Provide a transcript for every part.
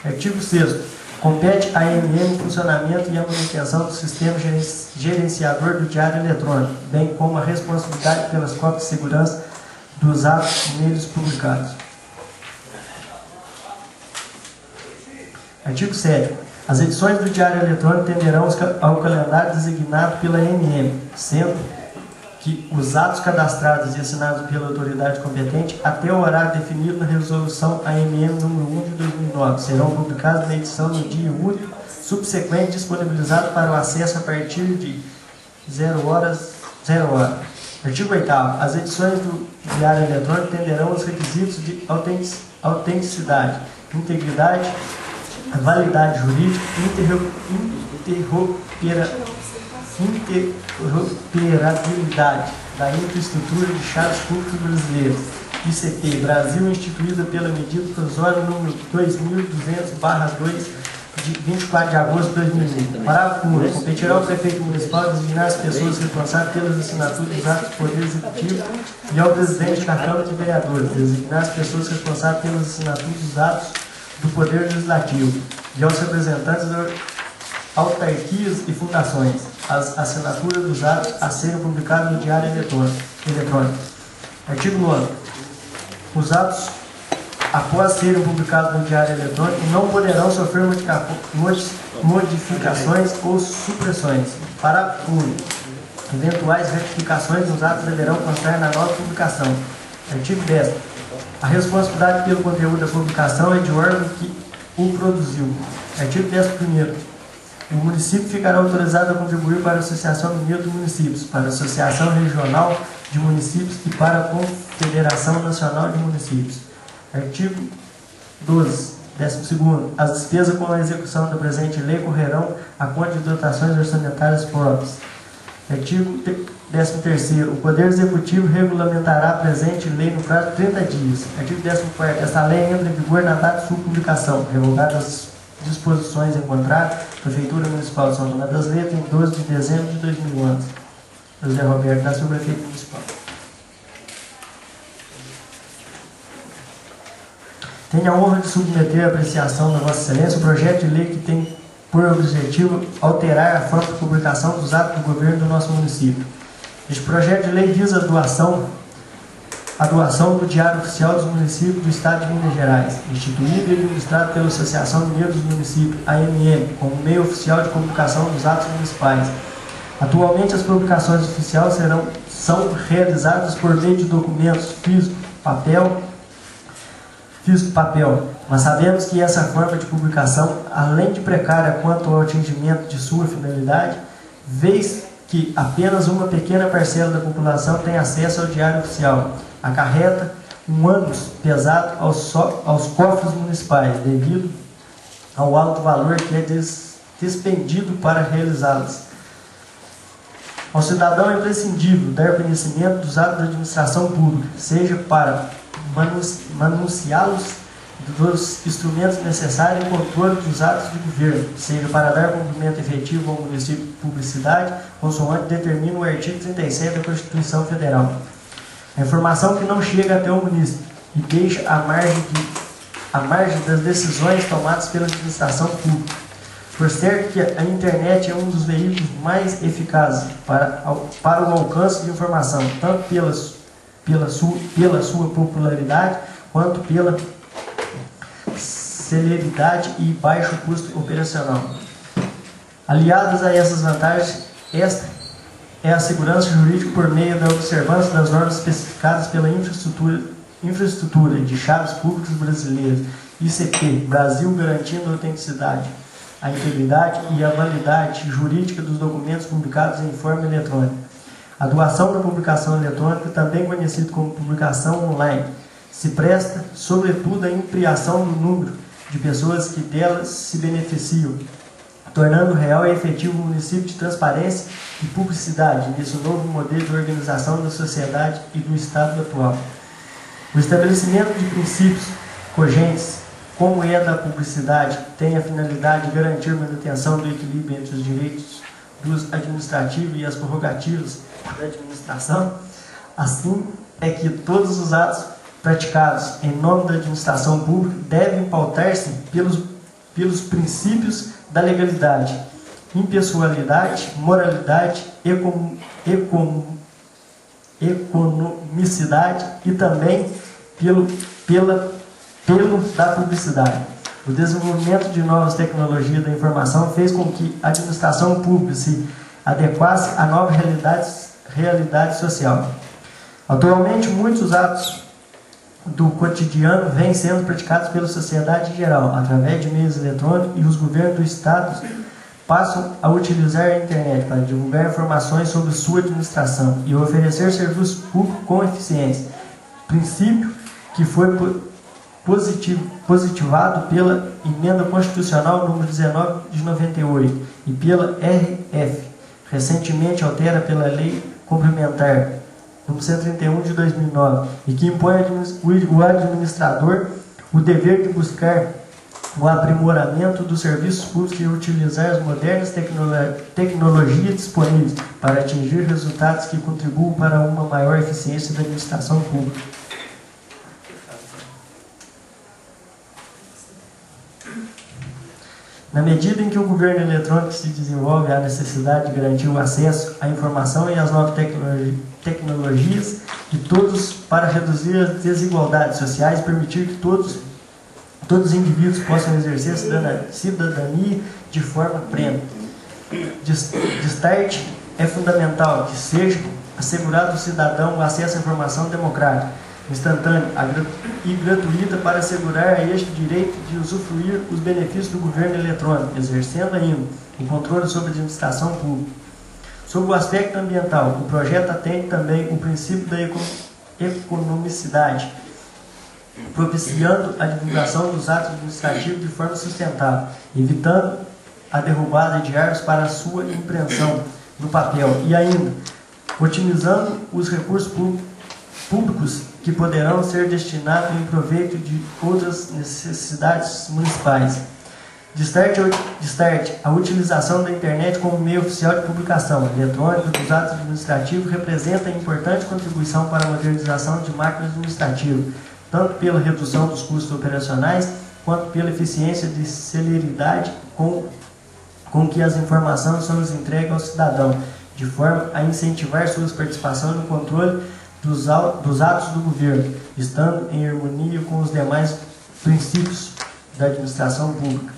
Artigo 6º. Compete à AMM o funcionamento e a manutenção do sistema gerenciador do diário eletrônico, bem como a responsabilidade pelas cópias de segurança dos atos neles publicados. Artigo 7º. As edições do diário eletrônico tenderão ao calendário designado pela AMM, sendo que os atos cadastrados e assinados pela autoridade competente até o horário definido na resolução AMM número 1 de 2009 serão publicados na edição no dia útil subsequente disponibilizado para o acesso a partir de 0 hora. Artigo 8º. As edições do diário eletrônico tenderão aos requisitos de autenticidade, integridade, validade jurídica e interoperabilidade da infraestrutura de chaves públicas brasileiras, ICP, Brasil, instituída pela medida provisória número 2200/2 de 24 de agosto de 2020. Parágrafo 1. Competirá ao prefeito municipal designar as pessoas responsáveis pelas assinaturas dos atos do Poder Executivo e ao presidente da Câmara de Vereadores designar as pessoas responsáveis pelas assinaturas dos atos do Poder Legislativo e aos representantes das autarquias e fundações as assinaturas dos atos a serem publicados no Diário Eletrônico. Artigo 9º. Os atos, após serem publicados no Diário Eletrônico, não poderão sofrer modificações ou supressões. Parágrafo 1º. Eventuais retificações nos atos deverão constar na nova publicação. Artigo 10º. A responsabilidade pelo conteúdo da publicação é de órgão que o produziu. Artigo 11º. O município ficará autorizado a contribuir para a Associação Mineira de Municípios, para a Associação Regional de Municípios e para a Confederação Nacional de Municípios. Artigo 12º. As despesas com a execução da presente lei correrão à conta de dotações orçamentárias próprias. Artigo 13º. O Poder Executivo regulamentará a presente lei no prazo de 30 dias. Artigo 14º. Esta lei entra em vigor na data de sua publicação, revogadas as disposições em contrário, Prefeitura Municipal de São Tomé das Letras, em 12 de dezembro de 2011. José Roberto da Silva, Prefeito Municipal. Tenho a honra de submeter à apreciação da Vossa Excelência o projeto de lei que tem por objetivo alterar a forma de publicação dos atos do governo do nosso município. Este projeto de lei visa a doação do Diário Oficial dos Municípios do Estado de Minas Gerais, instituído e administrado pela Associação Mineira dos Municípios, AMM, como meio oficial de publicação dos atos municipais. Atualmente, as publicações oficiais são realizadas por meio de documentos físico-papel, mas sabemos que essa forma de publicação, além de precária quanto ao atingimento de sua finalidade, vez que apenas uma pequena parcela da população tem acesso ao Diário Oficial, acarreta um ônus pesado aos cofres municipais, devido ao alto valor que é despendido para realizá-las. Ao cidadão é imprescindível dar conhecimento dos atos da administração pública, seja para manunciá-los dos instrumentos necessários em controle dos atos de governo, seja para dar cumprimento efetivo ao município de publicidade, consoante determina o artigo 37 da Constituição Federal. A informação que não chega até o município e deixa à margem das decisões tomadas pela administração pública. Por certo que a internet é um dos veículos mais eficazes para o alcance de informação, tanto pela sua popularidade, quanto pela celeridade e baixo custo operacional. Aliadas a essas vantagens, esta é a segurança jurídica por meio da observância das normas especificadas pela infraestrutura de chaves públicas brasileiras, ICP, Brasil, garantindo a autenticidade, a integridade e a validade jurídica dos documentos publicados em forma eletrônica. A doação da publicação eletrônica, também conhecida como publicação online, se presta, sobretudo, à ampliação do número de pessoas que delas se beneficiam, tornando real e efetivo o município de transparência e publicidade nesse novo modelo de organização da sociedade e do Estado atual. O estabelecimento de princípios cogentes, como é da publicidade, tem a finalidade de garantir a manutenção do equilíbrio entre os direitos dos administrativos e as prerrogativas da administração. Assim é que todos os atos praticados em nome da administração pública devem pautar-se pelos princípios da legalidade, impessoalidade, moralidade, economicidade e também pelo da publicidade. O desenvolvimento de novas tecnologias da informação fez com que a administração pública se adequasse à nova realidade social. Atualmente, muitos atos do cotidiano vêm sendo praticados pela sociedade em geral, através de meios eletrônicos, e os governos do Estado passam a utilizar a internet para divulgar informações sobre sua administração e oferecer serviços públicos com eficiência. Princípio que foi positivado pela Emenda Constitucional número 19 de 98 e pela RF, recentemente altera pela Lei Complementar número 131 de 2009, e que impõe ao administrador o dever de buscar o aprimoramento dos serviços públicos e utilizar as modernas tecnologias disponíveis para atingir resultados que contribuam para uma maior eficiência da administração pública. Na medida em que o governo eletrônico se desenvolve, há necessidade de garantir o acesso à informação e às novas tecnologias de todos para reduzir as desigualdades sociais e permitir que todos os indivíduos possam exercer a cidadania de forma plena. Destarte é fundamental que seja assegurado ao cidadão o acesso à informação democrática, instantânea e gratuita para assegurar a este direito de usufruir os benefícios do governo eletrônico, exercendo ainda o controle sobre a administração pública. Sob o aspecto ambiental, o projeto atende também o princípio da economicidade, propiciando a divulgação dos atos administrativos de forma sustentável, evitando a derrubada de árvores para a sua impressão no papel e ainda otimizando os recursos públicos que poderão ser destinados em proveito de outras necessidades municipais. Destarte a utilização da internet como meio oficial de publicação eletrônica dos atos administrativos representa importante contribuição para a modernização de máquinas administrativas, tanto pela redução dos custos operacionais, quanto pela eficiência e celeridade com que as informações são entregues ao cidadão, de forma a incentivar sua participação no controle dos atos do governo, estando em harmonia com os demais princípios da administração pública.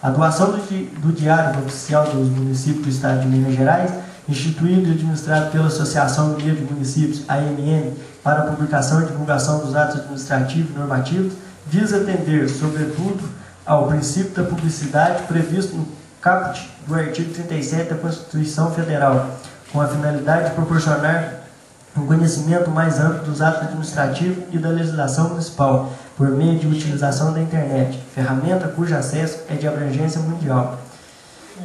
A doação do Diário Oficial dos Municípios do Estado de Minas Gerais, instituído e administrado pela Associação Mineira de Municípios, AMM, para a publicação e divulgação dos atos administrativos e normativos, visa atender, sobretudo, ao princípio da publicidade previsto no caput do artigo 37 da Constituição Federal, com a finalidade de proporcionar um conhecimento mais amplo dos atos administrativos e da legislação municipal, por meio de utilização da internet, ferramenta cujo acesso é de abrangência mundial.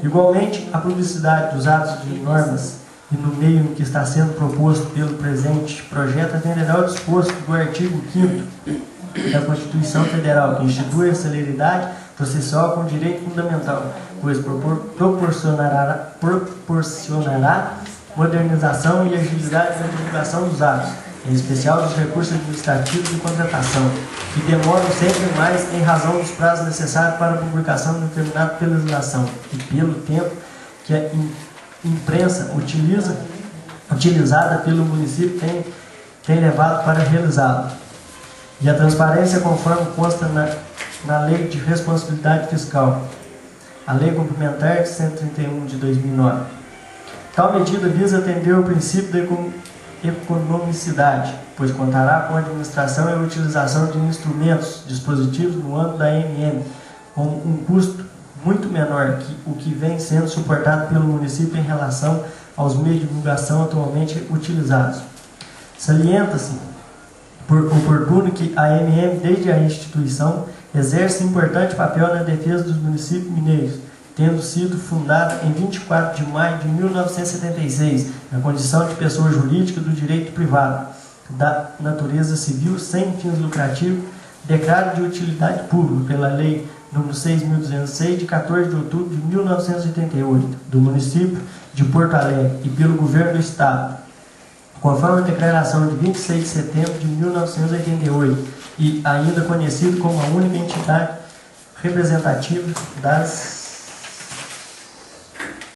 Igualmente, a publicidade dos atos de normas e no meio em que está sendo proposto pelo presente projeto atenderá ao disposto do artigo 5º da Constituição Federal, que institui a celeridade processual como direito fundamental, pois proporcionará modernização e agilidade na divulgação dos atos, em especial dos recursos administrativos de contratação, que demoram sempre mais em razão dos prazos necessários para a publicação determinada pela legislação e pelo tempo que a imprensa utilizada pelo município tem levado para realizá-lo. E a transparência, conforme consta na Lei de Responsabilidade Fiscal, a Lei Complementar de 131 de 2009. Tal medida visa atender ao princípio da economicidade, pois contará com a administração e a utilização de instrumentos, dispositivos no âmbito da AMM, com um custo muito menor que o que vem sendo suportado pelo município em relação aos meios de divulgação atualmente utilizados. Salienta-se por oportuno que a AMM, desde a instituição, exerce importante papel na defesa dos municípios mineiros, tendo sido fundada em 24 de maio de 1976, na condição de pessoa jurídica do direito privado, da natureza civil, sem fins lucrativos, declarado de utilidade pública pela Lei nº 6.206, de 14 de outubro de 1988, do município de Porto Alegre e pelo Governo do Estado, conforme a declaração de 26 de setembro de 1988, e ainda conhecido como a única entidade representativa das